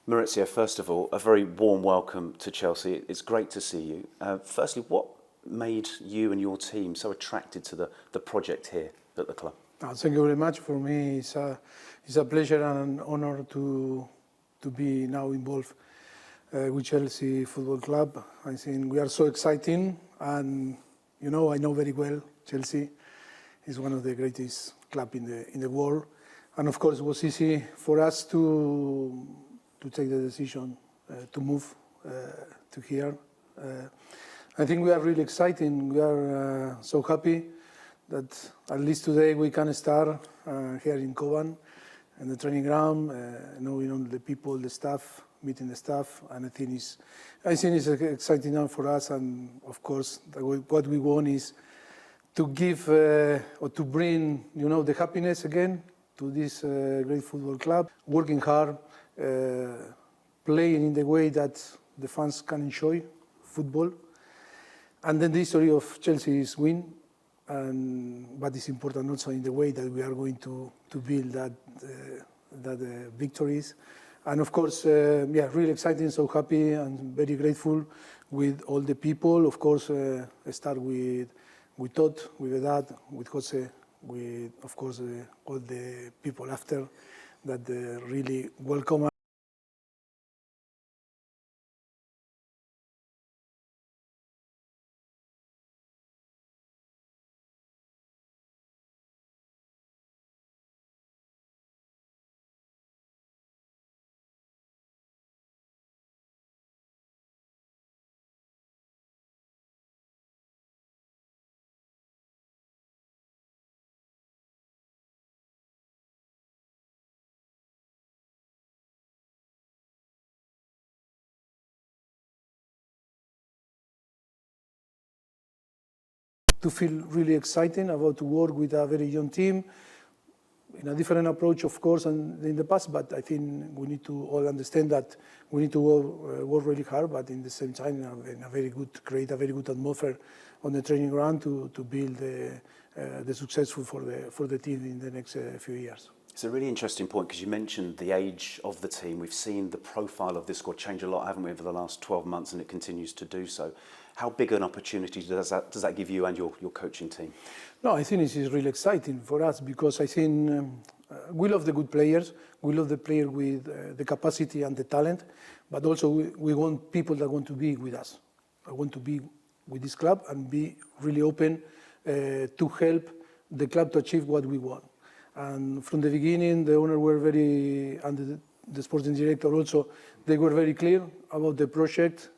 Maurizio, first of all, a very warm welcome to Chelsea. It's great to see you. Firstly, what made you and your team so attracted to the project here at the club? Thank you very much. For me, it's a pleasure and an honor to be now involved with Chelsea Football Club. I think we are so exciting, and I know very well Chelsea is one of the greatest clubs in the world, and of course it was easy for us to take the decision to move to here. I think we are really excited. We are so happy that at least today we can start here in Kovan, in the training ground, knowing the people, the staff, meeting the staff, and I think it's exciting now for us. And of course, what we want is to give or to bring, the happiness again to this great football club, working hard, playing in the way that the fans can enjoy football. And then the history of Chelsea is win, but it's important also in the way that we are going to build that victories. And of course, really exciting, so happy and very grateful with all the people. Of course, start with Todd, with Dad, with Jose, with, of course, all the people after that really welcome us. To feel really exciting about to work with a very young team in a different approach, of course, than in the past. But I think we need to all understand that we need to work really hard, but in the same time, create a very good atmosphere on the training ground to build the successful for the team in the next few years. It's a really interesting point because you mentioned the age of the team. We've seen the profile of this squad change a lot, haven't we, over the last 12 months, and it continues to do so. How big an opportunity does that give you and your coaching team? No, I think it is really exciting for us because I think we love the good players. We love the player with the capacity and the talent, but also we want people that want to be with us. I want to be with this club and be really open to help the club to achieve what we want. And from the beginning, the owner were very, and the sporting director also, they were very clear about the project.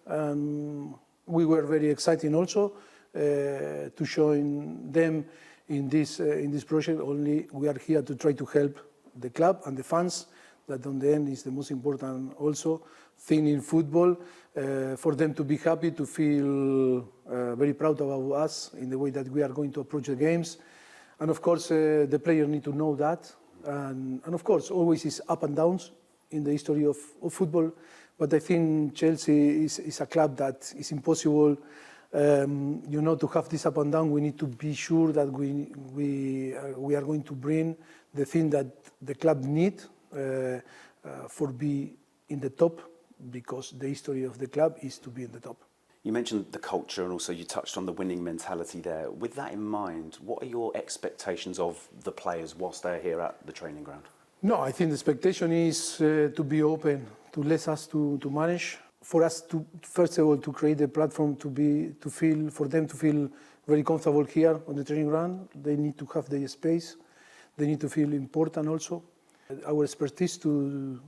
We were very excited also to join them in this project. Only we are here to try to help the club and the fans. That on the end is the most important also thing in football, for them to be happy, to feel very proud about us in the way that we are going to approach the games. And of course, the players need to know that. And of course, always is up and downs in the history of football. But I think Chelsea is a club that is impossible, to have this up and down. We need to be sure that we are going to bring the thing that the club need for be in the top, because the history of the club is to be in the top. You mentioned the culture and also you touched on the winning mentality there. With that in mind, what are your expectations of the players whilst they're here at the training ground? No, I think the expectation is to be open, to let us to manage, for us to, first of all, to create a platform for them to feel very comfortable here on the training ground. They need to have their space. They need to feel important also. Our expertise to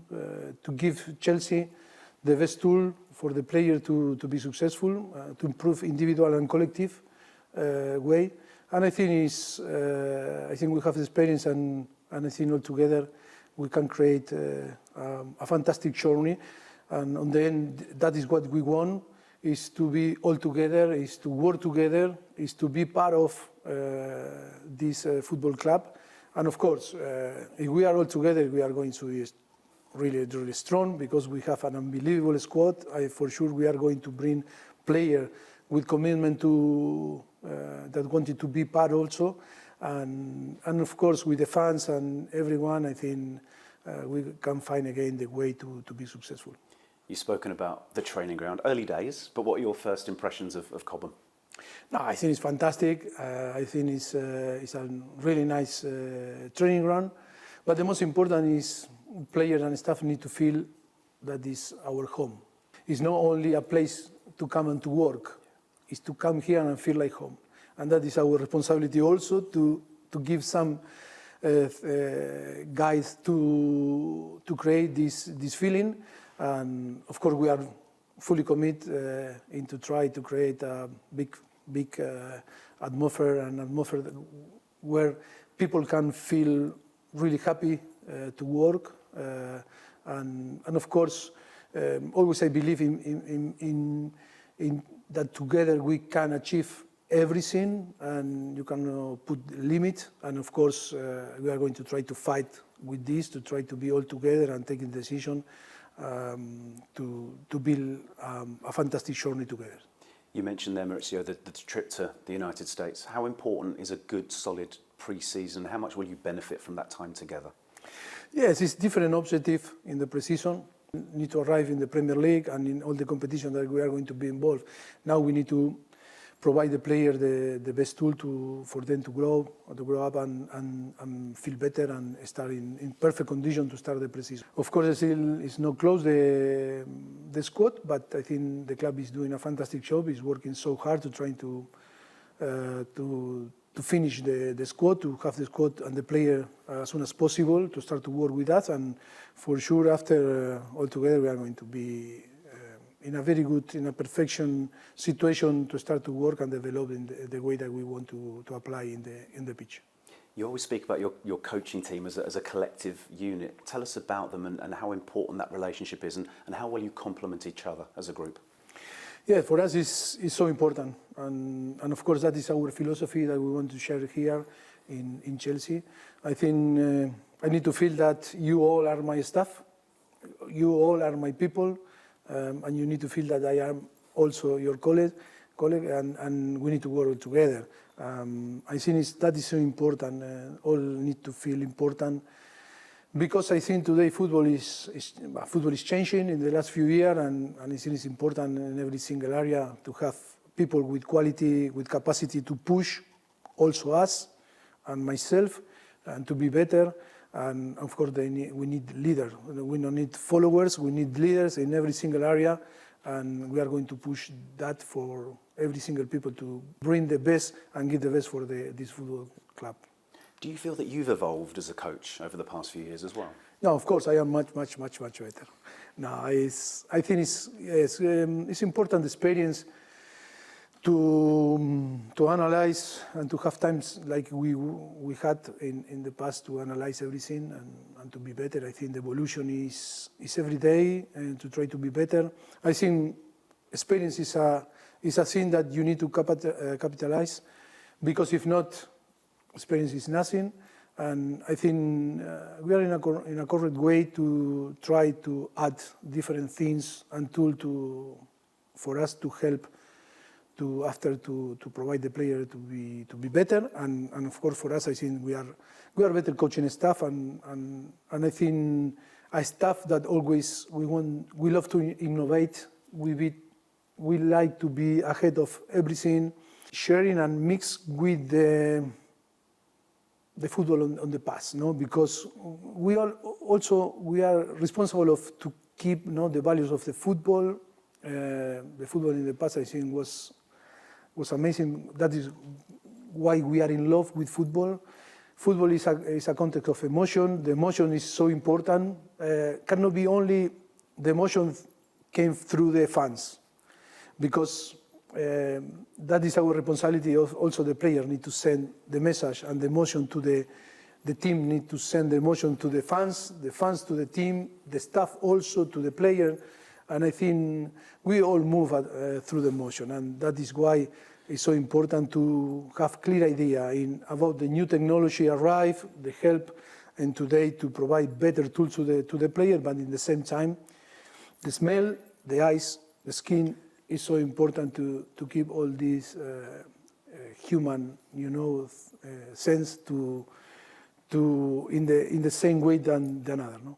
give Chelsea the best tool for the player to be successful, to improve individual and collective way. And I think we have the experience, and I think all together we can create a fantastic journey. And on the end, that is what we want, is to be all together, is to work together, is to be part of this football club. And of course, if we are all together, we are going to be really, really strong, because we have an unbelievable squad. For sure, we are going to bring players with commitment to that wanted to be part also. And of course, with the fans and everyone, I think we can find again the way to be successful. You've spoken about the training ground, early days, but what are your first impressions of Cobham? No, I think it's fantastic. I think it's a really nice training ground. But the most important is players and staff need to feel that is our home. It's not only a place to come and to work. It's to come here and feel like home. And that is our responsibility also to give some guides to create this feeling. And of course, we are fully committed into try to create a big atmosphere where people can feel really happy to work. And of course, always I believe in that together we can achieve everything, and you can put limit. And of course, we are going to try to fight with this, to try to be all together and taking decision to build a fantastic journey together. You mentioned there, Mauricio, the trip to the United States. How important is a good, solid pre-season? How much will you benefit from that time together? Yes, it's different objective in the pre-season. We need to arrive in the Premier League and in all the competition that we are going to be involved. Now we need to provide the player the best tool for them to grow up and feel better and start in perfect condition to start the pre-season. Of course, it's not close the squad, but I think the club is doing a fantastic job. It's working so hard to try to finish the squad, to have the squad and the player as soon as possible to start to work with us. And for sure, after all together, we are going to be in a very good, in a perfection situation to start to work and develop in the way that we want to apply in the pitch. You always speak about your coaching team as a collective unit. Tell us about them and how important that relationship is and how well you complement each other as a group. Yeah, for us it's so important. And of course that is our philosophy that we want to share here in Chelsea. I think I need to feel that you all are my staff, you all are my people, and you need to feel that I am also your colleague and we need to work together. I think that is so important. All need to feel important because I think today football is changing in the last few years, and I think it's important in every single area to have people with quality, with capacity to push also us and myself and to be better. And of course, we need leaders. We don't need followers. We need leaders in every single area, and we are going to push that for every single people to bring the best and give the best for this football club. Do you feel that you've evolved as a coach over the past few years as well? No, of course, I am much better. No, I think it's important experience to analyze and to have times like we had in the past to analyze everything and to be better. I think the evolution is every day and to try to be better. I think experience is a thing that you need to capitalize, because if not, experience is nothing. And I think we are in a correct way to try to add different things and tools for us to help to provide the player to be better, and of course for us I think we are better coaching staff, and I think a staff that always we love to innovate. We like to be ahead of everything, sharing and mix with the football on the past, no? Because we are responsible to keep the values of the football. The football in the past I think was amazing. That is why we are in love with football. Football is a context of emotion. The emotion is so important. Cannot be only the emotion came through the fans, because that is our responsibility. Also, the player need to send the message and the emotion to the team. Need to send the emotion to the fans to the team, the staff also to the player. And I think we all move through the emotion, and that is why it's so important to have clear idea about the new technology arrive, the help, and today to provide better tools to the player, but in the same time, the smell, the eyes, the skin is so important to keep all this human, sense to in the same way than another. No?